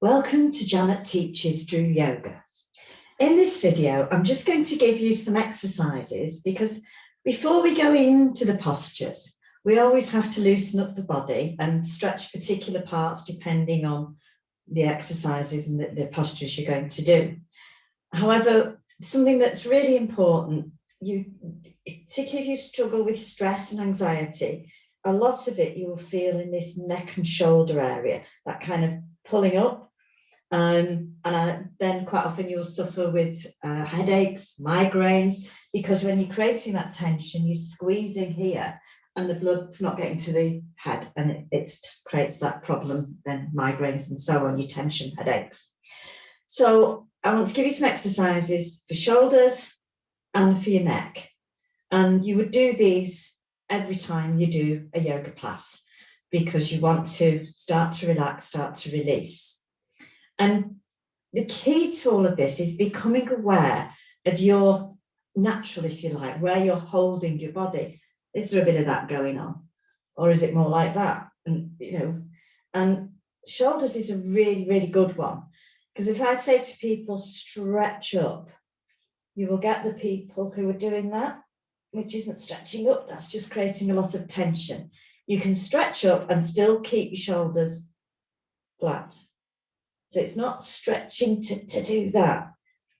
Welcome to Janet Teaches DRU Yoga. In this video, I'm just going to give you some exercises because before we go into the postures, we always have to loosen up the body and stretch particular parts depending on the exercises and the postures you're going to do. However, something that's really important, particularly if you struggle with stress and anxiety, a lot of it you will feel in this neck and shoulder area, that kind of pulling up. Then quite often you'll suffer with headaches, migraines, because when you're creating that tension, you're squeezing here and the blood's not getting to the head, and it creates that problem, then migraines and so on, your tension, headaches. So I want to give you some exercises for shoulders and for your neck. And you would do these every time you do a yoga class because you want to start to relax, start to release. And the key to all of this is becoming aware of your natural, if you like, where you're holding your body. Is there a bit of that going on? Or is it more like that? And shoulders is a really, really good one. Because if I say to people, stretch up, you will get the people who are doing that, which isn't stretching up, that's just creating a lot of tension. You can stretch up and still keep your shoulders flat. So it's not stretching to do that.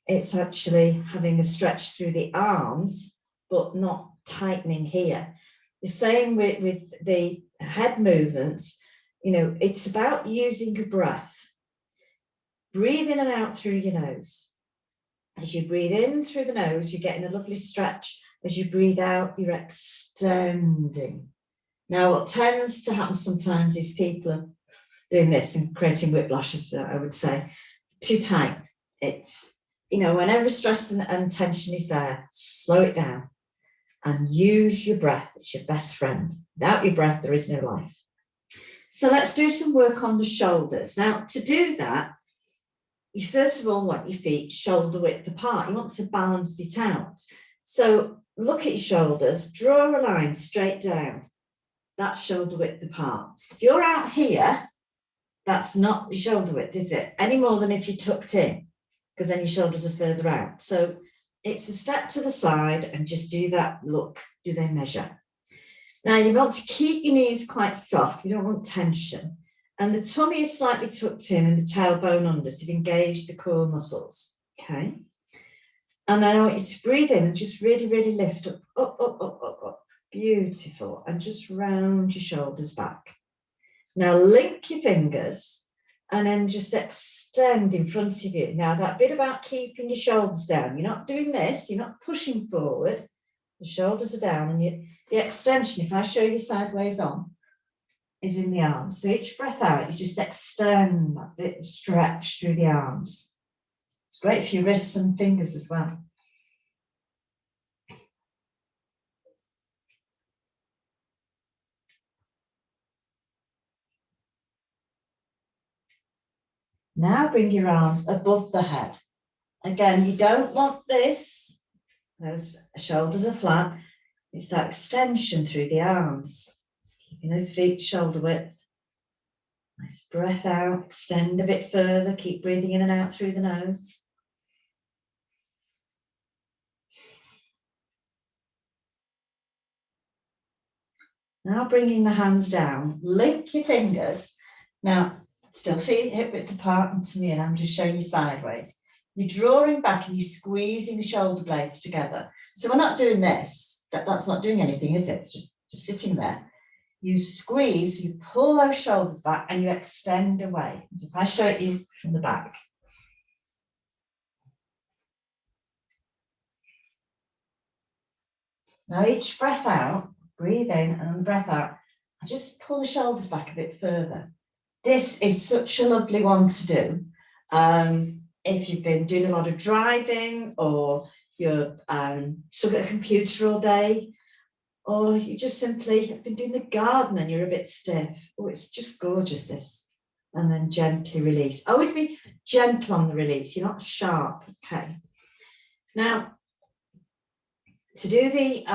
It's actually having a stretch through the arms, but not tightening here. The same with the head movements. It's about using your breath. Breathe in and out through your nose. As you breathe in through the nose, you're getting a lovely stretch. As you breathe out, you're extending. Now, what tends to happen sometimes is people are doing this and creating whiplashes, I would say. Too tight. It's, whenever stress and tension is there, slow it down and use your breath. It's your best friend. Without your breath, there is no life. So let's do some work on the shoulders. Now, to do that, you first of all want your feet shoulder width apart. You want to balance it out. So look at your shoulders, draw a line straight down. That's shoulder width apart. If you're out here, that's not your shoulder width, is it? Any more than if you're tucked in, because then your shoulders are further out. So it's a step to the side and just do that look. Do they measure? Now you want to keep your knees quite soft. You don't want tension. And the tummy is slightly tucked in and the tailbone under, so you've engaged the core muscles. Okay. And then I want you to breathe in and just really, really lift up, up, up, up, up, up. Beautiful. And just round your shoulders back. Now link your fingers and then just extend in front of you. Now that bit about keeping your shoulders down, you're not doing this, you're not pushing forward. The shoulders are down and the extension, if I show you sideways on, is in the arms. So each breath out, you just extend that bit of stretch through the arms. It's great for your wrists and fingers as well. Now bring your arms above the head. Again, you don't want this. Those shoulders are flat. It's that extension through the arms. Keeping those feet shoulder width. Nice breath out, extend a bit further. Keep breathing in and out through the nose. Now bringing the hands down, link your fingers. Now, still feet hip width apart and to me, and I'm just showing you sideways. You're drawing back and you're squeezing the shoulder blades together. So we're not doing this. That's not doing anything, is it? It's just sitting there. You squeeze, you pull those shoulders back and you extend away. If I show it you from the back. Now each breath out, breathe in and breath out. I just pull the shoulders back a bit further. This is such a lovely one to do. If you've been doing a lot of driving or you're stuck at a computer all day, or you just simply have been doing the garden and you're a bit stiff. Oh, it's just gorgeous, this. And then gently release. Always be gentle on the release. You're not sharp. Okay. Now, to do the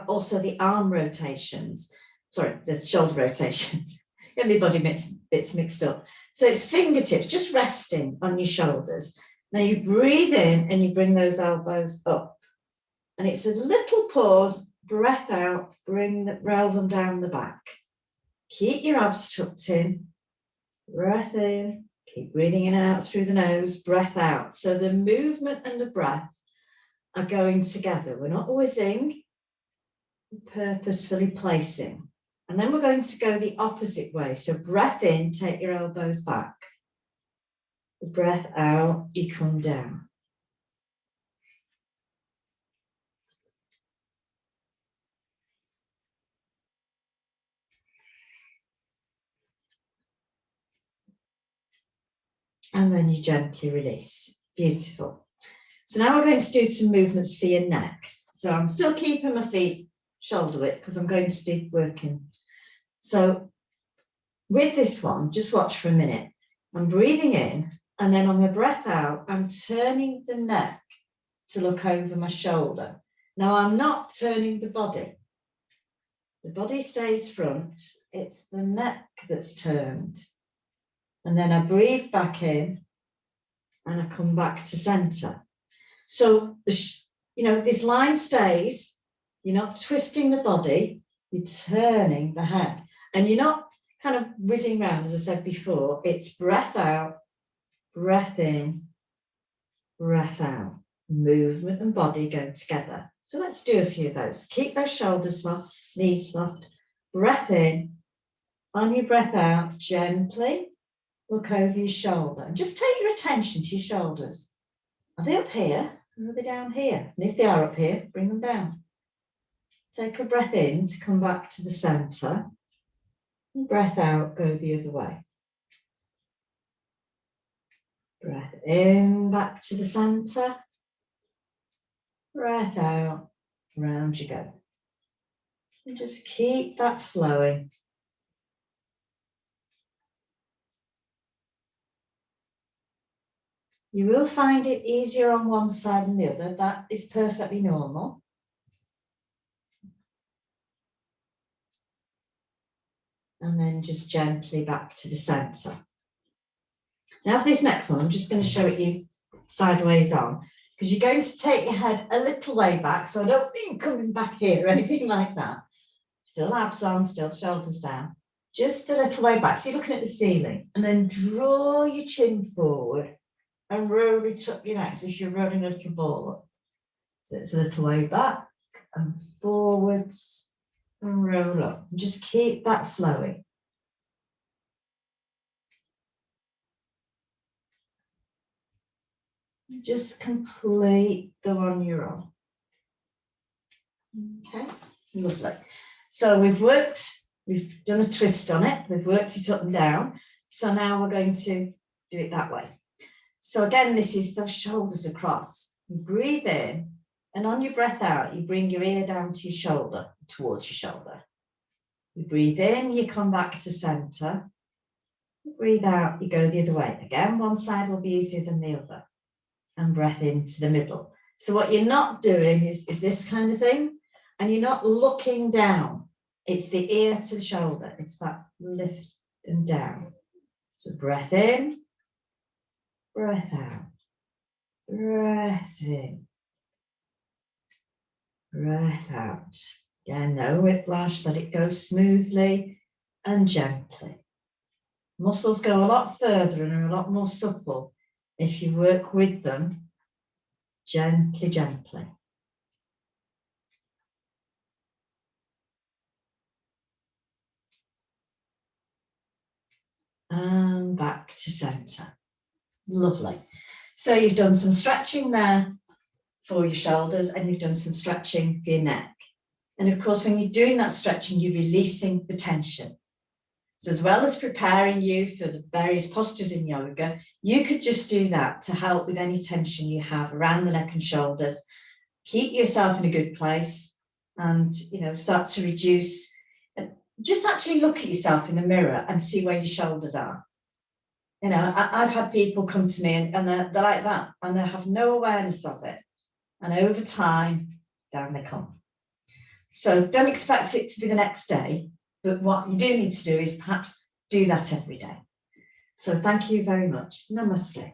also the arm rotations, sorry, the shoulder rotations, Get my body bits mixed up. So it's fingertips, just resting on your shoulders. Now you breathe in and you bring those elbows up. And it's a little pause, breath out, roll them down the back. Keep your abs tucked in, breath in, keep breathing in and out through the nose, breath out. So the movement and the breath are going together. We're not whizzing, purposefully placing. And then we're going to go the opposite way. So breath in, take your elbows back. Breath out, you come down. And then you gently release. Beautiful. So now we're going to do some movements for your neck. So I'm still keeping my feet shoulder width because I'm going to be working. So with this one, just watch for a minute. I'm breathing in, and then on my breath out, I'm turning the neck to look over my shoulder. Now I'm not turning the body. The body stays front. It's the neck that's turned. And then I breathe back in and I come back to center. So, this line stays. You're not twisting the body. You're turning the head. And you're not kind of whizzing around, as I said before. It's breath out, breath in, breath out. Movement and body go together. So let's do a few of those. Keep those shoulders soft, knees soft. Breath in. On your breath out, gently look over your shoulder. And just take your attention to your shoulders. Are they up here or are they down here? And if they are up here, bring them down. Take a breath in to come back to the center. And breath out, go the other way. Breath in, back to the center. Breath out, round you go. And just keep that flowing. You will find it easier on one side than the other. That is perfectly normal. And then just gently back to the center. Now for this next one, I'm just going to show it you sideways on, because you're going to take your head a little way back. So I don't mean coming back here or anything like that. Still abs on, still shoulders down. Just a little way back. So you're looking at the ceiling. And then draw your chin forward and roll it up your neck as if you're rolling a little ball. So it's a little way back and forwards and roll up. And just keep that flowing. Just complete the one you're on. Okay, lovely. So we've done a twist on it. We've worked it up and down. So now we're going to do it that way. So again, this is the shoulders across. You breathe in, and on your breath out, you bring your ear down to your shoulder, towards your shoulder. You breathe in, you come back to center. You breathe out, you go the other way. Again, one side will be easier than the other. And breath into the middle. So what you're not doing is this kind of thing, and you're not looking down. It's the ear to the shoulder. It's that lift and down. So breath in, breath out, breath in, breath out. Again, no whiplash, let it go smoothly and gently. Muscles go a lot further and are a lot more supple if you work with them gently, gently. And back to center. Lovely. So you've done some stretching there for your shoulders, and you've done some stretching for your neck. And of course, when you're doing that stretching, you're releasing the tension. So as well as preparing you for the various postures in yoga, you could just do that to help with any tension you have around the neck and shoulders. Keep yourself in a good place and, start to reduce. Just actually look at yourself in the mirror and see where your shoulders are. I've had people come to me and they're like that, and they have no awareness of it. And over time, down they come. So don't expect it to be the next day. But what you do need to do is perhaps do that every day. So thank you very much. Namaste.